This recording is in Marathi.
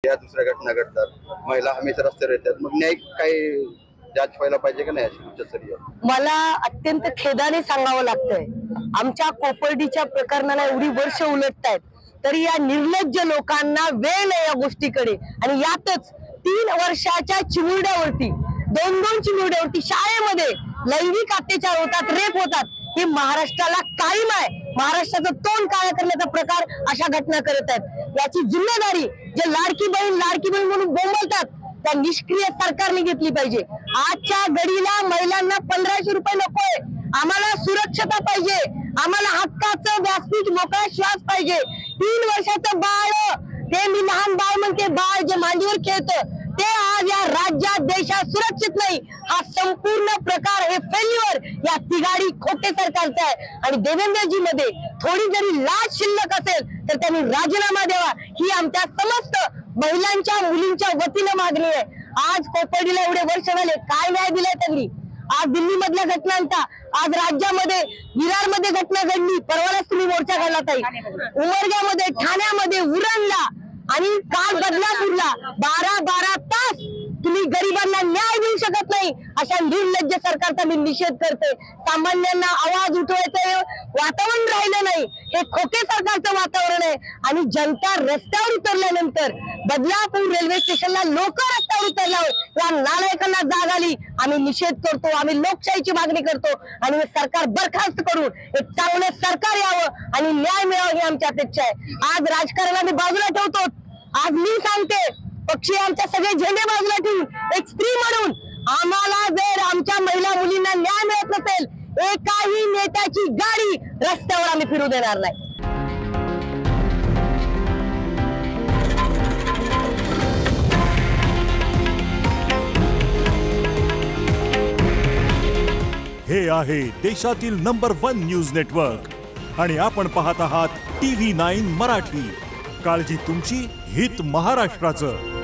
या दुसऱ्या घटना घडतात, महिला हमीच रस्त्यावर येतात, मग न्याय काही जांच व्हायला पाहिजे का नाही उच्चस्तरीय? मला अत्यंत खेदाने सांगावं लागतंय, आमच्या कोपर्डीच्या प्रकरणाला एवढी वर्ष उलटतायत तरी या निर्लज्ज लोकांना वेळ नाही या गोष्टीकडे। आणि यातच 3 वर्षाच्या चिमुरड्यावरती 2-2 चिमुरड्यावरती शाळेमध्ये लैंगिक अत्याचार होतात, रेप होतात, हे महाराष्ट्राला कायम आहे। महाराष्ट्राचं तोंड काळं करण्याचा प्रकार अशा घटना करत आहेत। याची जिम्मेदारी जे लाडकी बहीण म्हणून बोंबलतात त्या निष्क्रिय सरकारने घेतली पाहिजे। आजच्या घडीला महिलांना 1500 रुपये नकोय, आम्हाला सुरक्षता पाहिजे, आम्हाला हक्काचं व्यासपीठ मोकळा श्वास पाहिजे। 3 वर्षाचं बाळ, ते मी लहान बाळ म्हणते, बाळ जे मांडीवर खेळतं ते आज या राज्यात देशात सुरक्षित नाही। हा संपूर्ण प्रकार हे फेल्युअर या तिघाडी खोटे सरकारचा आहे। आणि देवेंद्रजी मध्ये थोडी जरी लाज शिल्लक असेल तर त्यांनी राजीनामा द्यावा, ही आमच्या समस्त महिलांच्या मुलींच्या वतीने मागणी आहे। आज कोपर्डीला एवढे वर्ष झाले, काय न्याय दिलाय त्यांनी? आज दिल्ली मधल्या घटनांचा, आज राज्यामध्ये विरारमध्ये घटना घडली, परवाच तुम्ही मोर्चा काढला ताई, उमरग्यामध्ये, ठाण्यामध्ये, उरणला आणि काल बदलापूरला 12 तास तुम्ही गरिबांना न्याय देऊ शकत नाही। अशा निर्लज्ज सरकारचा मी निषेध करते। सामान्यांना आवाज उठवायचं वातावरण राहिलं नाही, हे खोटे सरकारचं वातावरण आहे। आणि जनता रस्त्यावर उतरल्यानंतर बदलापूर रेल्वे स्टेशनला लोक रस्त्यावर उतरल्यावर या नालायकांना जाग आली। आम्ही निषेध करतो, आम्ही लोकशाहीची मागणी करतो आणि हे सरकार बरखास्त करून एक चांगलं सरकार यावं आणि न्याय मिळावा ही आमची अपेक्षा आहे। आज राजकारणाने बाजूला ठेवतो, आज मी सांगते, पक्षी आमच्या सगळे झेंडे बाजूला ठेवून एक स्त्री म्हणून आम्हाला जर आमच्या महिला मुलींना न्याय मिळत नसेल, एकाही नेत्याची गाडी रस्त्यावर आम्ही फिरू देणार नाही। हे आहे देशातील नंबर 1 न्यूज नेटवर्क आणि आपण पाहत आहात TV9 मराठी। काळजी तुमची, हित महाराष्ट्राचं।